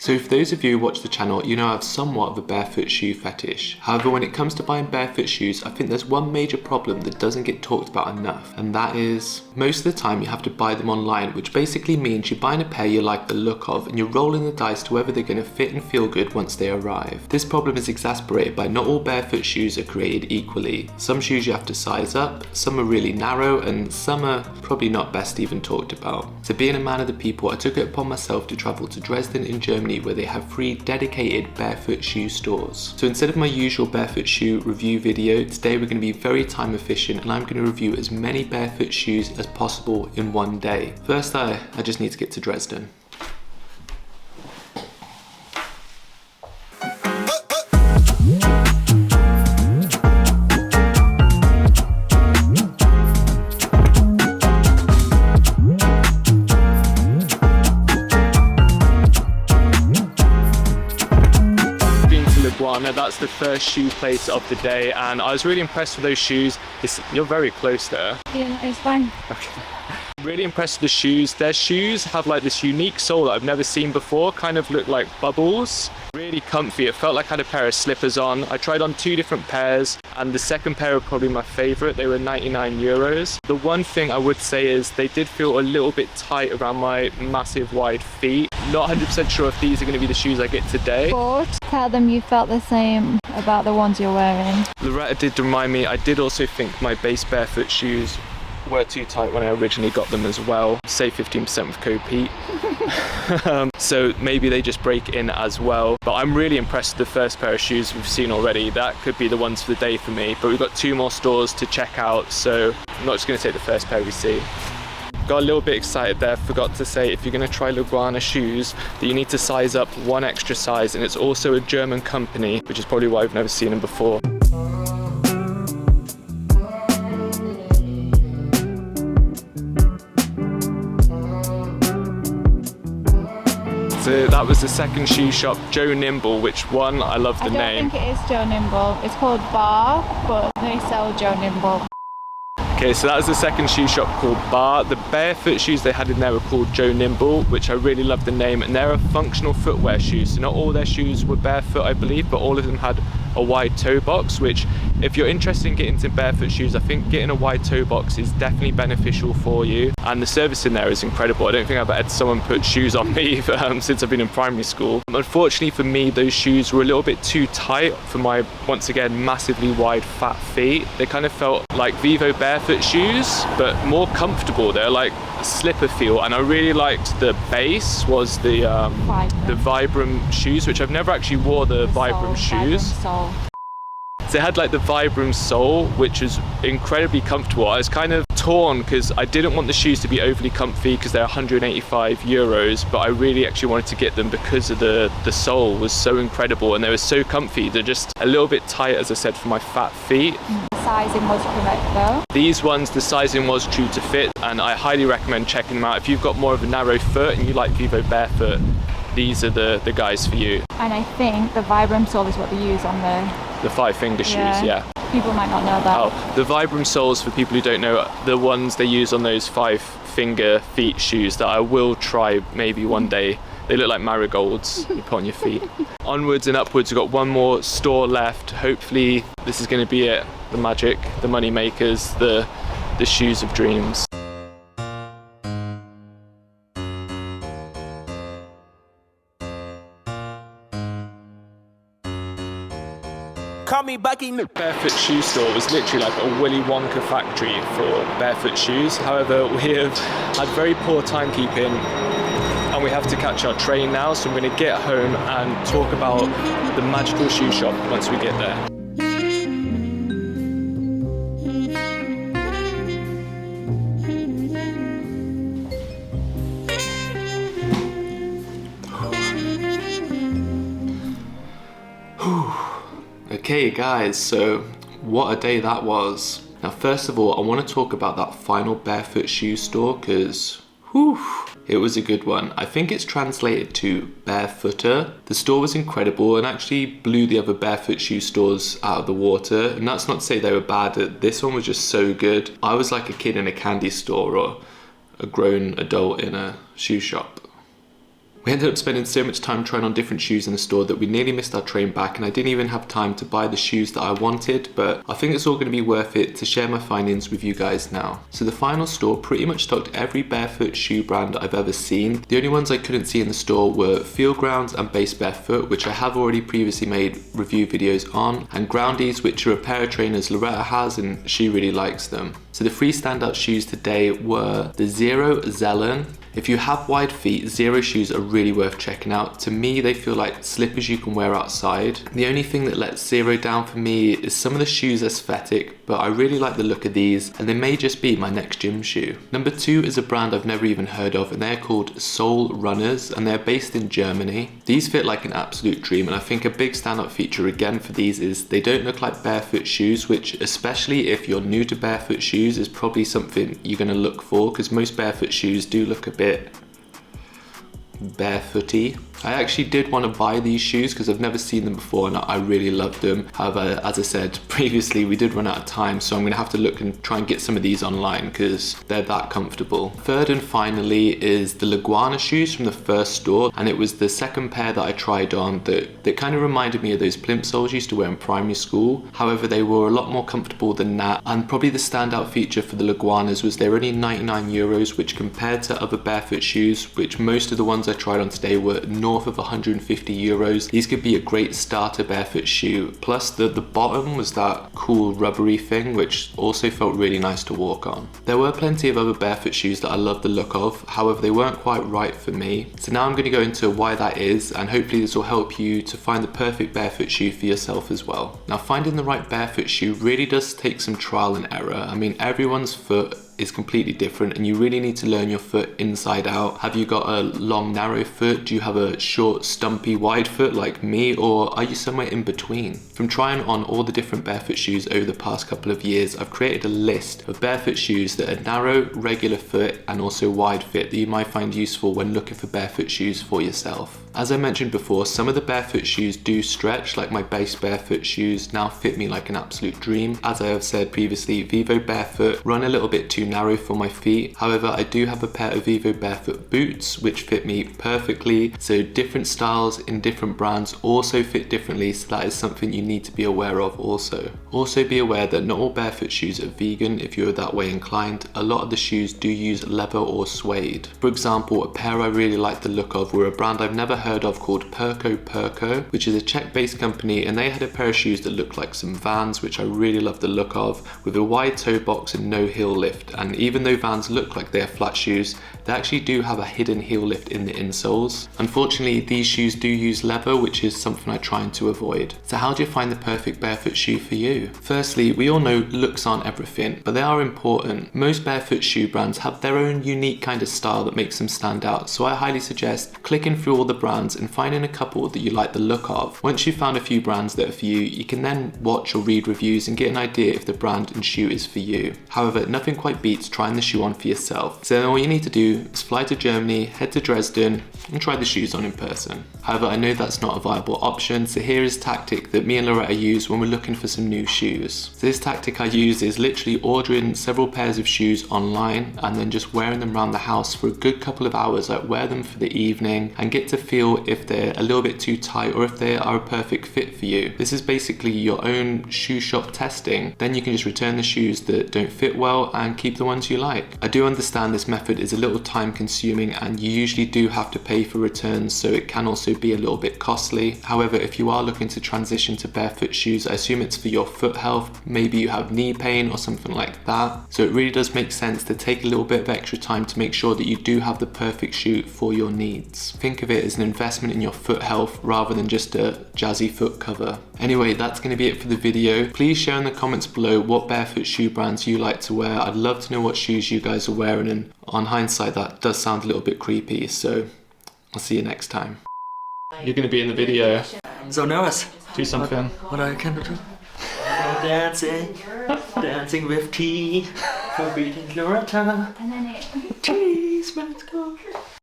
So for those of you who watch the channel, you know I have somewhat of a barefoot shoe fetish. However, when it comes to buying barefoot shoes, I think there's one major problem that doesn't get talked about enough, and that is most of the time you have to buy them online, which basically means you're buying a pair you like the look of and you're rolling the dice to whether they're going to fit and feel good once they arrive. This problem is exacerbated by not all barefoot shoes are created equally. Some shoes you have to size up, some are really narrow, and some are probably not best even talked about. So being a man of the people, I took it upon myself to travel to Dresden in Germany, where they have 3 dedicated barefoot shoe stores. So instead of my usual barefoot shoe review video, today we're going to be very time efficient and I'm going to review as many barefoot shoes as possible in one day. First, I just need to get to Dresden. Laguana, that's the first shoe place of the day, and I was really impressed with those shoes. You're very close there. Yeah, it's fine. Okay. Really impressed with the shoes. Their shoes have like this unique sole that I've never seen before, kind of look like bubbles. Really comfy. It felt like I had a pair of slippers on. I tried on 2 different pairs and the second pair were probably my favorite. They were 99 euros. The one thing I would say is they did feel a little bit tight around my massive wide feet. Not 100% sure if these are going to be the shoes I get today. But tell them you felt the same about the ones you're wearing. Loretta did remind me, I did also think my base barefoot shoes were too tight when I originally got them as well. Save 15% with code Pete. So maybe they just break in as well. But I'm really impressed with the first pair of shoes we've seen already. That could be the ones for the day for me. But we've got 2 more stores to check out, so I'm not just going to take the first pair we see. Got a little bit excited there, forgot to say if you're going to try Laguana shoes that you need to size up 1 extra size, and it's also a German company, which is probably why I've never seen them before. So that was the second shoe shop, Joe Nimble. Which one? I love the name. I don't think it is Joe Nimble. It's called Bar, but they sell Joe Nimble. Okay, so that was the second shoe shop called Bar. The barefoot shoes they had in there were called Joe Nimble, which I really love the name, and they're a functional footwear shoe. So not all their shoes were barefoot, I believe, but all of them had a wide toe box, which if you're interested in getting into barefoot shoes, I think getting a wide toe box is definitely beneficial for you. And the service in there is incredible. I don't think I've had someone put shoes on me since I've been in primary school. Unfortunately for me, those shoes were a little bit too tight for my, once again, massively wide fat feet. They kind of felt like Vivo barefoot shoes, but more comfortable. They're like a slipper feel, and I really liked the base was the Vibram shoes, which I've never actually wore the Vibram shoes. So it had like the Vibram sole, which is incredibly comfortable. I was kind of torn because I didn't want the shoes to be overly comfy because they're 185 euros, but I really actually wanted to get them because of the sole was so incredible and they were so comfy. They're just a little bit tight, as I said, for my fat feet. The sizing was correct though. These ones, the sizing was true to fit, and I highly recommend checking them out. If you've got more of a narrow foot and you like Vivo barefoot, these are the guys for you. And I think the Vibram sole is what they use on the 5-finger shoes, yeah. People might not know that. Oh, the Vibram soles, for people who don't know, the ones they use on those 5-finger feet shoes that I will try maybe one day. They look like marigolds you put on your feet. Onwards and upwards, we've got 1 more store left. Hopefully this is going to be it. The magic, the money makers, the shoes of dreams. Call me Bucky. The barefoot shoe store was literally like a Willy Wonka factory for barefoot shoes. However, we have had very poor timekeeping and we have to catch our train now, so I'm going to get home and talk about the magical shoe shop once we get there. Okay guys, so what a day that was. Now first of all, I want to talk about that final barefoot shoe store because it was a good one. I think it's translated to barefooter. The store was incredible and actually blew the other barefoot shoe stores out of the water. And that's not to say they were bad, this one was just so good. I was like a kid in a candy store or a grown adult in a shoe shop. We ended up spending so much time trying on different shoes in the store that we nearly missed our train back, and I didn't even have time to buy the shoes that I wanted, but I think it's all going to be worth it to share my findings with you guys now. So the final store pretty much stocked every barefoot shoe brand I've ever seen. The only ones I couldn't see in the store were Field Grounds and Base Barefoot, which I have already previously made review videos on, and Groundies, which are a pair of trainers Loretta has and she really likes them. So the three standout shoes today were the Zero Zelen. If you have wide feet, Zero shoes are really worth checking out. To me, they feel like slippers you can wear outside. The only thing that lets Zero down for me is some of the shoes' aesthetic, but I really like the look of these, and they may just be my next gym shoe. Number 2 is a brand I've never even heard of, and they're called Soul Runners, and they're based in Germany. These fit like an absolute dream, and I think a big standout feature again for these is they don't look like barefoot shoes, which, especially if you're new to barefoot shoes, is probably something you're going to look for, because most barefoot shoes do look a bit barefooty. I actually did want to buy these shoes because I've never seen them before and I really loved them. However, as I said previously, we did run out of time, so I'm going to have to look and try and get some of these online because they're that comfortable. Third and finally is the Laguana shoes from the first store, and it was the second pair that I tried on that kind of reminded me of those plimsolls I used to wear in primary school. However, they were a lot more comfortable than that, and probably the standout feature for the Laguanas was they were only 99 euros, which compared to other barefoot shoes, which most of the ones I tried on today were north of 150 euros. These could be a great starter barefoot shoe. Plus the bottom was that cool rubbery thing, which also felt really nice to walk on. There were plenty of other barefoot shoes that I loved the look of, however they weren't quite right for me. So now I'm going to go into why that is, and hopefully this will help you to find the perfect barefoot shoe for yourself as well. Now, finding the right barefoot shoe really does take some trial and error. I mean, everyone's foot is completely different and you really need to learn your foot inside out. Have you got a long narrow foot? Do you have a short stumpy wide foot like me, or are you somewhere in between? From trying on all the different barefoot shoes over the past couple of years, I've created a list of barefoot shoes that are narrow, regular foot and also wide fit that you might find useful when looking for barefoot shoes for yourself. As I mentioned before, some of the barefoot shoes do stretch, like my Base Barefoot shoes now fit me like an absolute dream. As I have said previously, Vivo Barefoot run a little bit too narrow for my feet. However, I do have a pair of Vivo Barefoot boots which fit me perfectly. So different styles in different brands also fit differently, so that is something you need to be aware of also. Also be aware that not all barefoot shoes are vegan if you're that way inclined. A lot of the shoes do use leather or suede. For example, a pair I really like the look of were a brand I've never heard of called Perco, which is a Czech-based company, and they had a pair of shoes that looked like some Vans, which I really love the look of, with a wide toe box and no heel lift. And even though Vans look like they're flat shoes, they actually do have a hidden heel lift in the insoles. Unfortunately, these shoes do use leather, which is something I try to avoid. So how do you find the perfect barefoot shoe for you? Firstly, we all know looks aren't everything, but they are important. Most barefoot shoe brands have their own unique kind of style that makes them stand out, so I highly suggest clicking through all the brands and finding a couple that you like the look of. Once you've found a few brands that are for you, you can then watch or read reviews and get an idea if the brand and shoe is for you. However, nothing quite beats trying the shoe on for yourself. So then all you need to do is fly to Germany, head to Dresden and try the shoes on in person. However, I know that's not a viable option, so here is a tactic that me and Loretta use when we're looking for some new shoes. So this tactic I use is literally ordering several pairs of shoes online and then just wearing them around the house for a good couple of hours. Like wear them for the evening and get to feel if they're a little bit too tight or if they are a perfect fit for you. This is basically your own shoe shop testing. Then you can just return the shoes that don't fit well and keep the ones you like. I do understand this method is a little time consuming and you usually do have to pay for returns, so it can also be a little bit costly. However, if you are looking to transition to barefoot shoes, I assume it's for your foot health. Maybe you have knee pain or something like that. So it really does make sense to take a little bit of extra time to make sure that you do have the perfect shoe for your needs. Think of it as an investment in your foot health rather than just a jazzy foot cover. Anyway, that's going to be it for the video. Please share in the comments below what barefoot shoe brands you like to wear. I'd love to know what shoes you guys are wearing, and on hindsight that does sound a little bit creepy, so I'll see you next time. You're going to be in the video. I'm so nervous. Do something. What I can do? Dancing with tea, for beating Loretta. Cheese, let's go.